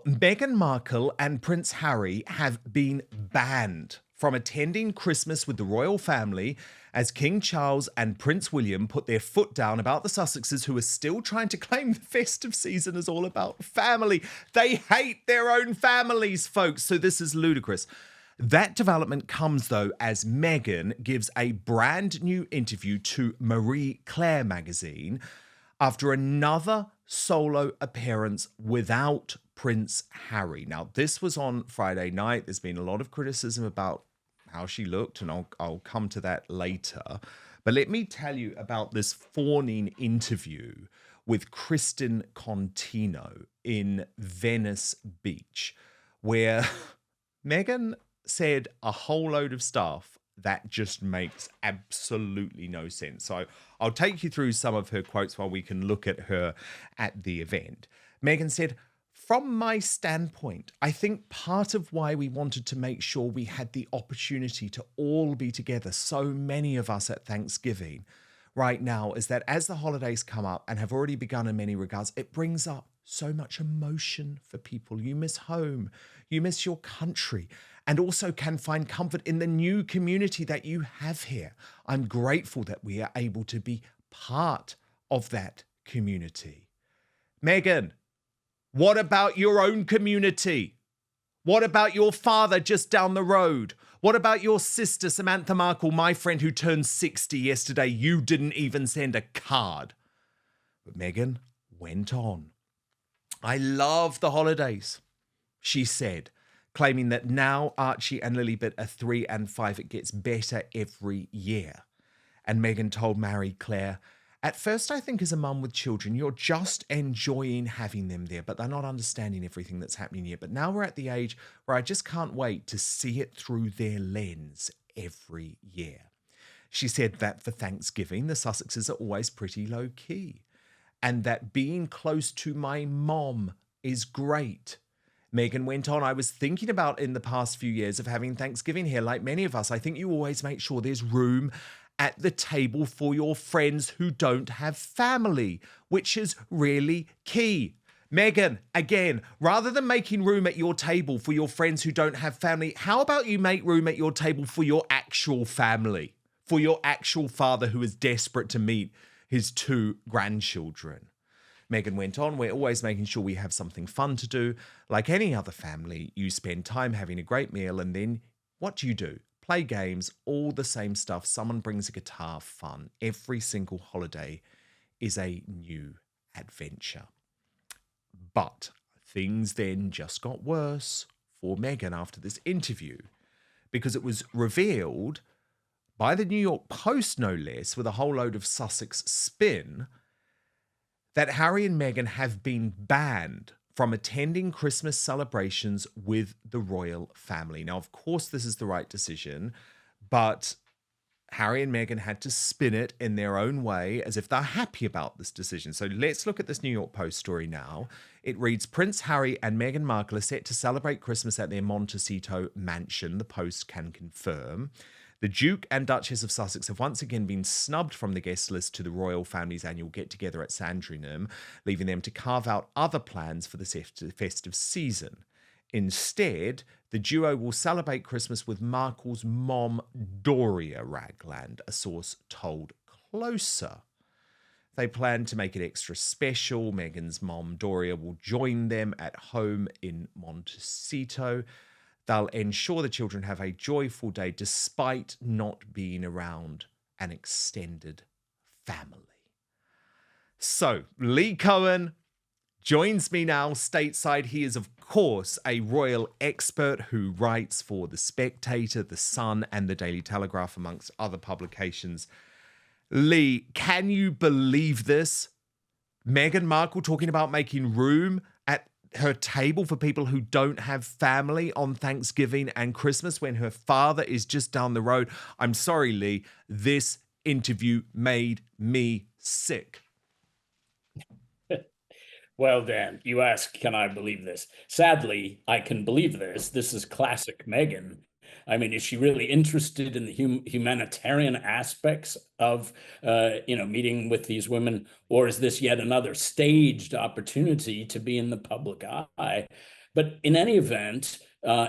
Meghan Markle and Prince Harry have been banned from attending Christmas with the royal family as King Charles and Prince William put their foot down about the Sussexes, who are still trying to claim the festive season is all about family. They hate their own families, folks, so this is ludicrous. That development comes, though, as Meghan gives a brand new interview to Marie Claire magazine after another solo appearance without Prince Harry. Now, this was on Friday night. There's been a lot of criticism about how she looked, and I'll come to that later. But let me tell you about this fawning interview with Kristen Contino in Venice Beach, where Meghan said a whole load of stuff that just makes absolutely no sense. So I'll take you through some of her quotes while we can look at her at the event. Meghan said, "From my standpoint, I think part of why we wanted to make sure we had the opportunity to all be together, so many of us at Thanksgiving right now, is that as the holidays come up and have already begun in many regards, it brings up so much emotion for people. You miss home, you miss your country, and also can find comfort in the new community that you have here. I'm grateful that we are able to be part of that community." Meghan, what about your own community? What about your father just down the road? What about your sister, Samantha Markle, my friend who turned 60 yesterday? You didn't even send a card. But Meghan went on. "I love the holidays," she said, claiming that now Archie and Lilibet are 3 and 5. It gets better every year. And Meghan told Marie Claire, "At first, I think as a mum with children, you're just enjoying having them there, but they're not understanding everything that's happening yet. But now we're at the age where I just can't wait to see it through their lens every year." She said that for Thanksgiving, the Sussexes are always pretty low key, and that being close to my mom is great. Meghan went on, "I was thinking about in the past few years of having Thanksgiving here, like many of us. I think you always make sure there's room at the table for your friends who don't have family, which is really key." Meghan, again, rather than making room at your table for your friends who don't have family, how about you make room at your table for your actual family, for your actual father who is desperate to meet his 2 grandchildren? Meghan went on, "We're always making sure we have something fun to do. Like any other family, you spend time having a great meal, and then what do? Play games, all the same stuff. Someone brings a guitar, fun. Every single holiday is a new adventure." But things then just got worse for Meghan after this interview, because it was revealed by the New York Post, no less, with a whole load of Sussex spin, that Harry and Meghan have been banned from attending Christmas celebrations with the royal family. Now, of course, this is the right decision, but Harry and Meghan had to spin it in their own way as if they're happy about this decision. So let's look at this New York Post story now. It reads, "Prince Harry and Meghan Markle are set to celebrate Christmas at their Montecito mansion," the Post can confirm. "The Duke and Duchess of Sussex have once again been snubbed from the guest list to the royal family's annual get-together at Sandringham, leaving them to carve out other plans for the festive season. Instead, the duo will celebrate Christmas with Markle's mom, Doria Ragland," a source told Closer. They plan to make it extra special. Meghan's mom, Doria, will join them at home in Montecito. They'll ensure the children have a joyful day despite not being around an extended family. So, Lee Cohen joins me now stateside. He is, of course, a royal expert who writes for The Spectator, The Sun, and The Daily Telegraph, amongst other publications. Lee, can you believe this? Meghan Markle talking about making room at her table for people who don't have family on Thanksgiving and Christmas when her father is just down the road. I'm sorry, Lee, this interview made me sick. Well, Dan, you ask, can I believe this? Sadly, I can believe this. This is classic Meghan. I mean, is she really interested in the humanitarian aspects of, meeting with these women, or is this yet another staged opportunity to be in the public eye? But in any event,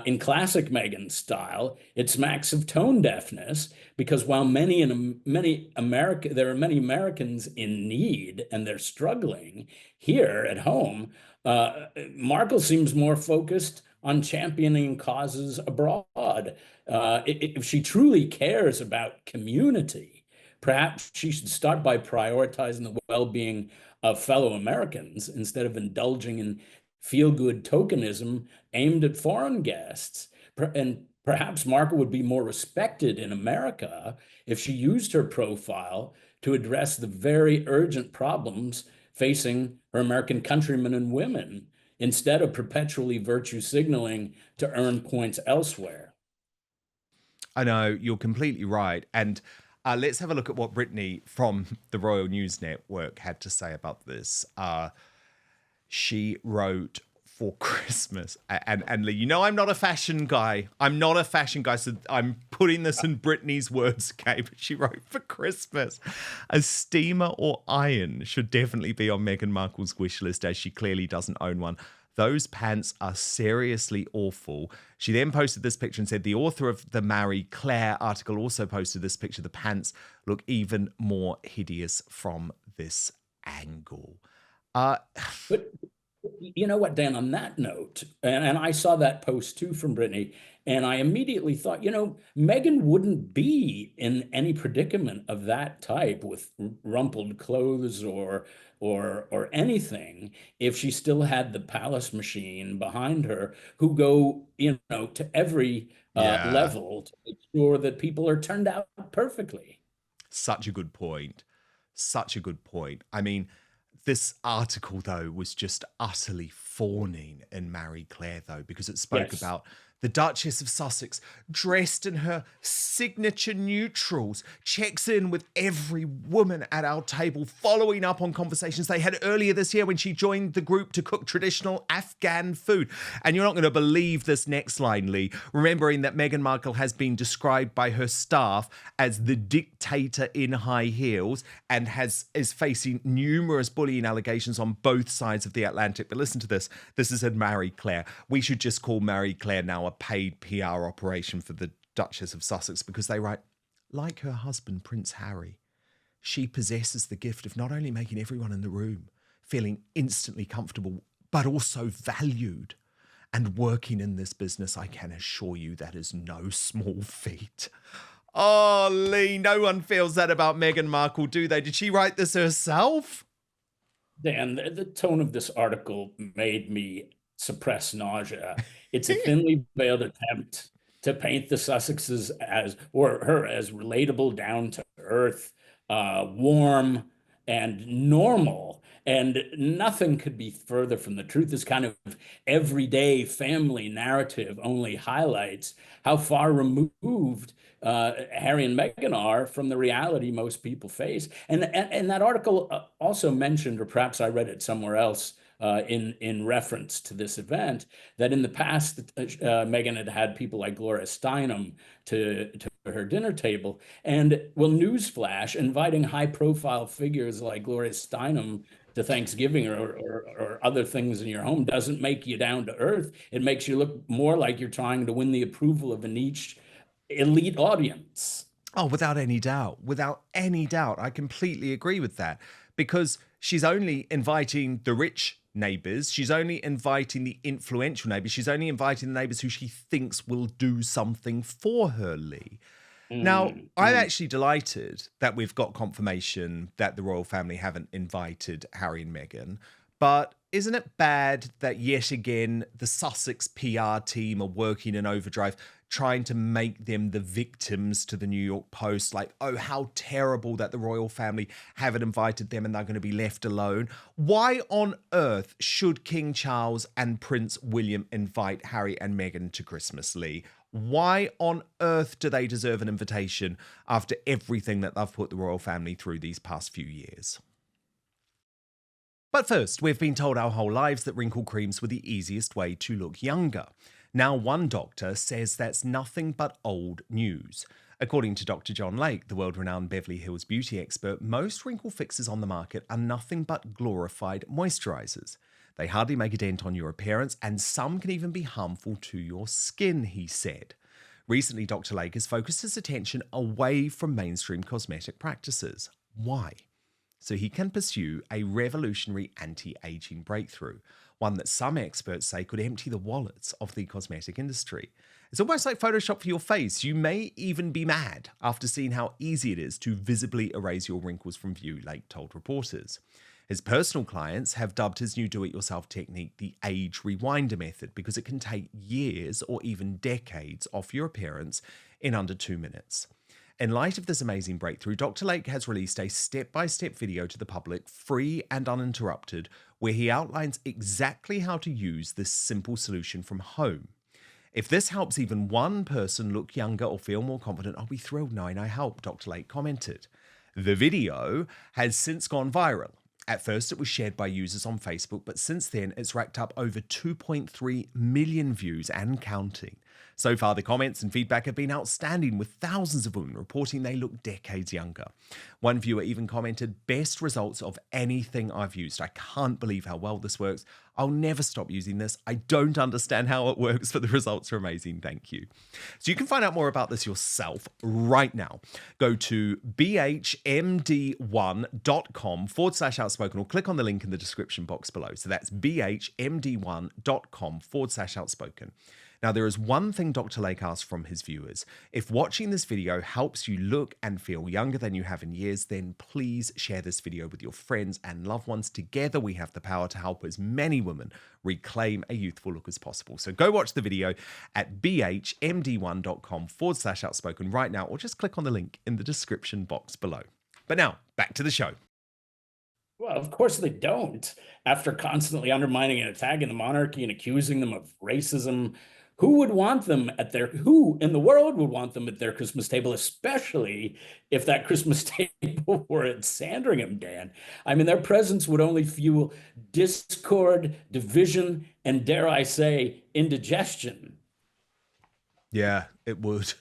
in classic Meghan style, it smacks of tone deafness because while there are many Americans in need and they're struggling here at home, Markle seems more focused on championing causes abroad. If she truly cares about community, perhaps she should start by prioritizing the well-being of fellow Americans instead of indulging in feel-good tokenism aimed at foreign guests. And perhaps Markle would be more respected in America if she used her profile to address the very urgent problems facing her American countrymen and women instead of perpetually virtue signaling to earn points elsewhere. I know, you're completely right. And let's have a look at what Brittany from the Royal News Network had to say about this. She wrote, for Christmas, and Lee, you know I'm not a fashion guy. So I'm putting this in Brittany's words, okay? But she wrote, for Christmas, a steamer or iron should definitely be on Meghan Markle's wish list, as she clearly doesn't own one. Those pants are seriously awful. She then posted this picture and said the author of the Marie Claire article also posted this picture. The pants look even more hideous from this angle. But you know what, Dan, on that note, and I saw that post too from Brittany, and I immediately thought, Meghan wouldn't be in any predicament of that type with rumpled clothes or anything if she still had the palace machine behind her who go, to every level to make sure that people are turned out perfectly. Such a good point. Such a good point. I mean, this article, though, was just utterly fawning in Marie Claire, though, because it spoke about the Duchess of Sussex, dressed in her signature neutrals, checks in with every woman at our table, following up on conversations they had earlier this year when she joined the group to cook traditional Afghan food. And you're not going to believe this next line, Lee, remembering that Meghan Markle has been described by her staff as the dictator in high heels and is facing numerous bullying allegations on both sides of the Atlantic. But listen to this. This is in Marie Claire. We should just call Marie Claire now a paid PR operation for the Duchess of Sussex, because they write, like her husband, Prince Harry, she possesses the gift of not only making everyone in the room feeling instantly comfortable, but also valued. And working in this business, I can assure you, that is no small feat. Oh, Lee, no one feels that about Meghan Markle, do they? Did she write this herself? Dan, the tone of this article made me suppress nausea. It's a thinly veiled attempt to paint the Sussexes or her as relatable, down to earth, warm, and normal. And nothing could be further from the truth. This kind of everyday family narrative only highlights how far removed Harry and Meghan are from the reality most people face. And that article also mentioned, or perhaps I read it somewhere else, in reference to this event, that in the past, Meghan had people like Gloria Steinem to her dinner table. And, well, newsflash, inviting high-profile figures like Gloria Steinem to Thanksgiving or other things in your home doesn't make you down to earth. It makes you look more like you're trying to win the approval of a niche elite audience. Oh, without any doubt. Without any doubt. I completely agree with that, because she's only inviting the rich neighbors. She's only inviting the influential neighbors. She's only inviting the neighbors who she thinks will do something for her, Lee. Now, I'm actually delighted that we've got confirmation that the royal family haven't invited Harry and Meghan. But isn't it bad that yet again the Sussex PR team are working in overdrive, trying to make them the victims to the New York Post? Like, oh, how terrible that the royal family haven't invited them and they're going to be left alone. Why on earth should King Charles and Prince William invite Harry and Meghan to Christmas, Lee? Why on earth do they deserve an invitation after everything that they've put the royal family through these past few years? But first, we've been told our whole lives that wrinkle creams were the easiest way to look younger. Now, one doctor says that's nothing but old news. According to Dr. John Lake, the world-renowned Beverly Hills beauty expert, most wrinkle fixes on the market are nothing but glorified moisturizers. They hardly make a dent on your appearance, and some can even be harmful to your skin, he said. Recently, Dr. Lake has focused his attention away from mainstream cosmetic practices. Why? So he can pursue a revolutionary anti-aging breakthrough, one that some experts say could empty the wallets of the cosmetic industry. It's almost like Photoshop for your face. You may even be mad after seeing how easy it is to visibly erase your wrinkles from view, Lake told reporters. His personal clients have dubbed his new do-it-yourself technique the age rewinder method because it can take years or even decades off your appearance in under 2 minutes. In light of this amazing breakthrough, Dr. Lake has released a step-by-step video to the public, free and uninterrupted, where he outlines exactly how to use this simple solution from home. If this helps even one person look younger or feel more confident, I'll be thrilled knowing I helped, Dr. Lake commented. The video has since gone viral. At first, it was shared by users on Facebook, but since then, it's racked up over 2.3 million views and counting. So far, the comments and feedback have been outstanding, with thousands of women reporting they look decades younger. One viewer even commented, "Best results of anything I've used. I can't believe how well this works. I'll never stop using this. I don't understand how it works, but the results are amazing. Thank you." So you can find out more about this yourself right now. Go to bhmd1.com/outspoken or click on the link in the description box below. So that's bhmd1.com/outspoken. Now, there is one thing Dr. Lake asks from his viewers. If watching this video helps you look and feel younger than you have in years, then please share this video with your friends and loved ones. Together, we have the power to help as many women reclaim a youthful look as possible. So go watch the video at bhmd1.com/outspoken right now, or just click on the link in the description box below. But now, back to the show. Well, of course they don't. After constantly undermining and attacking the monarchy and accusing them of racism, who in the world would want them at their Christmas table, especially if that Christmas table were at Sandringham, Dan? I mean, their presence would only fuel discord, division, and dare I say, indigestion. Yeah, it would.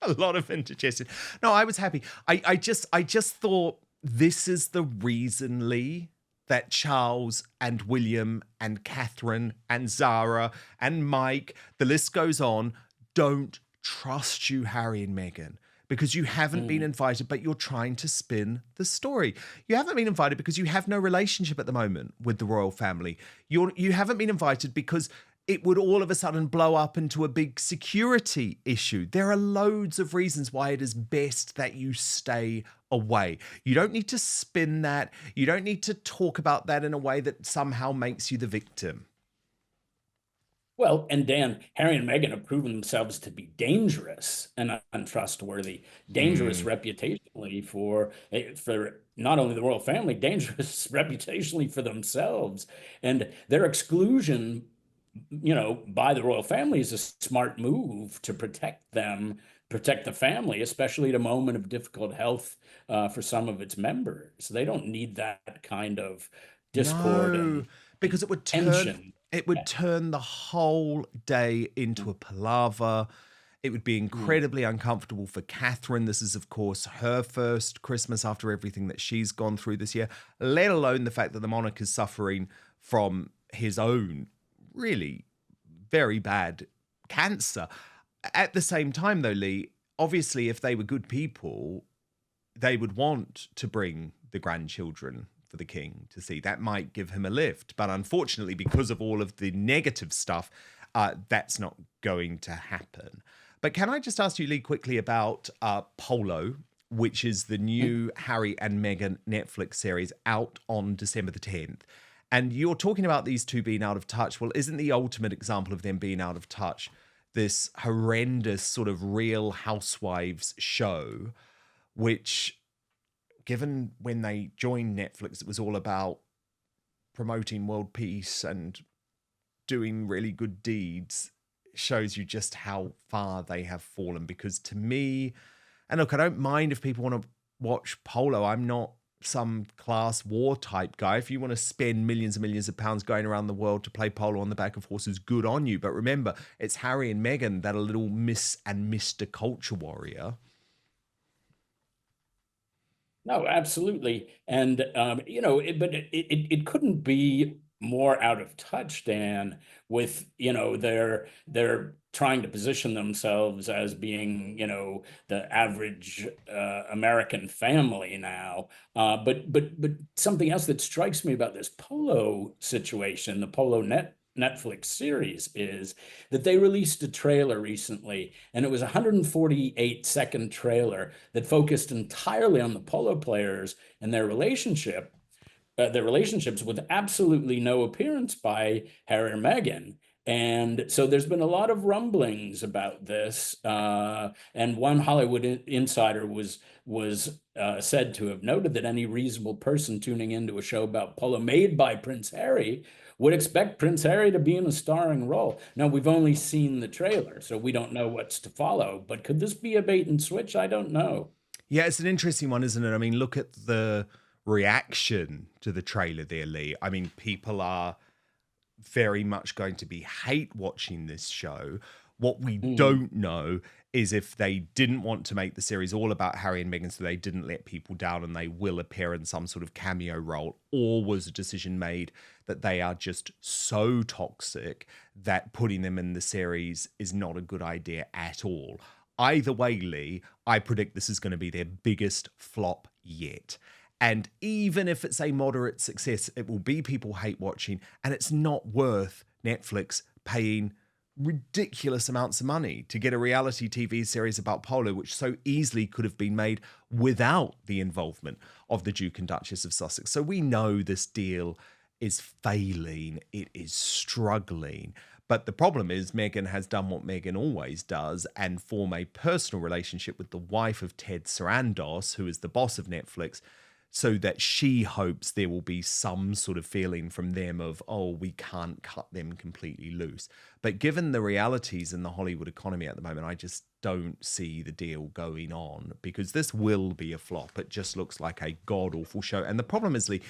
A lot of indigestion. No, I was happy. I just thought this is the reason, Lee, that Charles and William and Catherine and Zara and Mike, the list goes on, don't trust you, Harry and Meghan, because you haven't been invited, but you're trying to spin the story. You haven't been invited because you have no relationship at the moment with the royal family. You haven't been invited because it would all of a sudden blow up into a big security issue. There are loads of reasons why it is best that you stay away. You don't need to spin that. You don't need to talk about that in a way that somehow makes you the victim. Well, and Dan, Harry and Meghan have proven themselves to be dangerous and untrustworthy, dangerous reputationally for not only the royal family, dangerous reputationally for themselves. And their exclusion, by the royal family is a smart move to protect them, protect the family, especially at a moment of difficult health for some of its members. They don't need that kind of discord and because it would tension. turn the whole day into a palaver. It would be incredibly uncomfortable for Catherine. This is, of course, her first Christmas after everything that she's gone through this year, let alone the fact that the monarch is suffering from his own really very bad cancer. At the same time, though, Lee, obviously, if they were good people, they would want to bring the grandchildren for the king to see. That might give him a lift. But unfortunately, because of all of the negative stuff, that's not going to happen. But can I just ask you, Lee, quickly about Polo, which is the new Harry and Meghan Netflix series out on December the 10th. And you're talking about these two being out of touch. Well, isn't the ultimate example of them being out of touch this horrendous sort of Real Housewives show, which, given when they joined Netflix, it was all about promoting world peace and doing really good deeds, shows you just how far they have fallen. Because to me, and look, I don't mind if people want to watch Polo. I'm not some class war type guy. If you want to spend millions and millions of pounds going around the world to play polo on the back of horses, good on you. But remember, it's Harry and Meghan that are little Miss and Mr. Culture Warrior. No, absolutely. And, but it couldn't be more out of touch, Dan, with, they're trying to position themselves as being, the average American family now. But something else that strikes me about this Polo situation, the Polo Netflix series, is that they released a trailer recently, and it was a 148-second trailer that focused entirely on the polo players and their relationships, with absolutely no appearance by Harry or Meghan. And so there's been a lot of rumblings about this. And one Hollywood insider was said to have noted that any reasonable person tuning into a show about polo made by Prince Harry would expect Prince Harry to be in a starring role. Now, we've only seen the trailer, so we don't know what's to follow. But could this be a bait and switch? I don't know. Yeah, it's an interesting one, isn't it? I mean, look at the reaction to the trailer there, Lee. I mean, people are very much going to be hate watching this show. What we don't know is if they didn't want to make the series all about Harry and Meghan, so they didn't let people down and they will appear in some sort of cameo role, or was a decision made that they are just so toxic that putting them in the series is not a good idea at all. Either way, Lee, I predict this is going to be their biggest flop yet. And even if it's a moderate success, it will be people hate watching, and it's not worth Netflix paying ridiculous amounts of money to get a reality TV series about polo, which so easily could have been made without the involvement of the Duke and Duchess of Sussex. So we know this deal is failing. It is struggling. But the problem is Meghan has done what Meghan always does and form a personal relationship with the wife of Ted Sarandos, who is the boss of Netflix, so that she hopes there will be some sort of feeling from them of, oh, we can't cut them completely loose. But given the realities in the Hollywood economy at the moment, I just don't see the deal going on, because this will be a flop. It just looks like a god-awful show. And the problem is, Lee,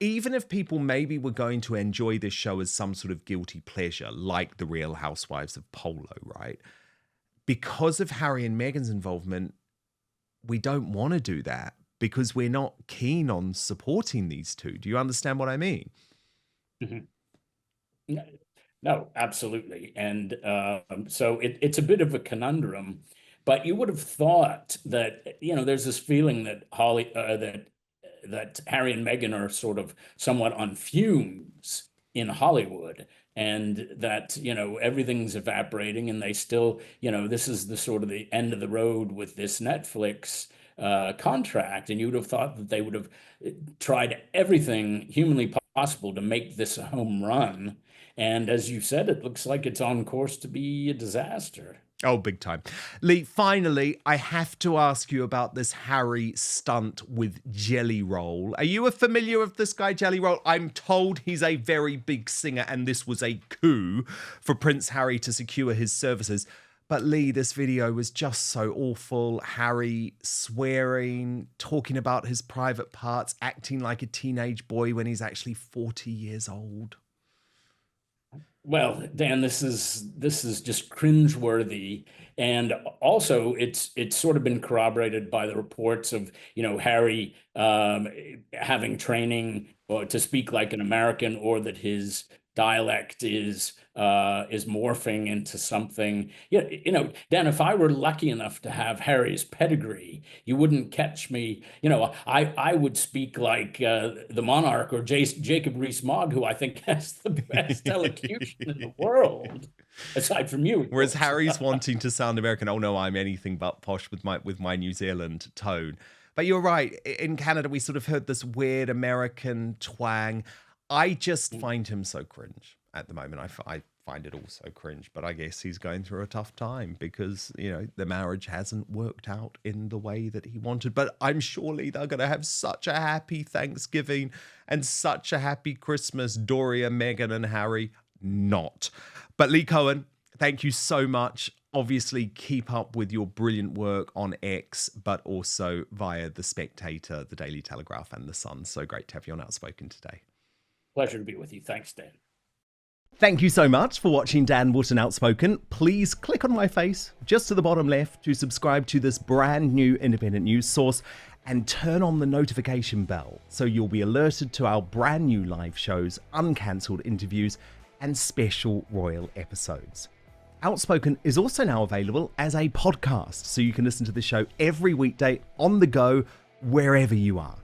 even if people maybe were going to enjoy this show as some sort of guilty pleasure, like The Real Housewives of Polo, right? Because of Harry and Meghan's involvement, we don't want to do that, because we're not keen on supporting these two. Do you understand what I mean? Mm-hmm. No, absolutely. And so it's a bit of a conundrum, but you would have thought that, there's this feeling that that Harry and Meghan are sort of somewhat on fumes in Hollywood, and that, everything's evaporating, and they still, this is the sort of the end of the road with this Netflix contract. And you would have thought that they would have tried everything humanly possible to make this a home run. And as you said, it looks like it's on course to be a disaster. Oh, big time. Lee, finally, I have to ask you about this Harry stunt with Jelly Roll. Are you familiar with this guy, Jelly Roll? I'm told he's a very big singer, and this was a coup for Prince Harry to secure his services. But Lee, this video was just so awful. Harry swearing, talking about his private parts, acting like a teenage boy when he's actually 40 years old. Well, Dan, this is just cringeworthy, and also it's sort of been corroborated by the reports of Harry having training to speak like an American, or that his dialect is morphing into something. Dan, if I were lucky enough to have Harry's pedigree, you wouldn't catch me. I would speak like the monarch, or Jacob Rees-Mogg, who I think has the best elocution in the world, aside from you. Whereas Harry's wanting to sound American. Oh no, I'm anything but posh with my New Zealand tone. But you're right. In Canada, we sort of heard this weird American twang. I just find him so cringe at the moment. I find it all so cringe, but I guess he's going through a tough time because, the marriage hasn't worked out in the way that he wanted. But I'm surely they're going to have such a happy Thanksgiving and such a happy Christmas. Doria, Meghan and Harry, not. But Lee Cohen, thank you so much. Obviously, keep up with your brilliant work on X, but also via The Spectator, The Daily Telegraph and The Sun. So great to have you on Outspoken today. Pleasure to be with you. Thanks, Dan. Thank you so much for watching Dan Wootton Outspoken. Please click on my face just to the bottom left to subscribe to this brand new independent news source. and turn on the notification bell so you'll be alerted to our brand new live shows, uncancelled interviews, and special royal episodes. Outspoken is also now available as a podcast, so you can listen to the show every weekday on the go, wherever you are.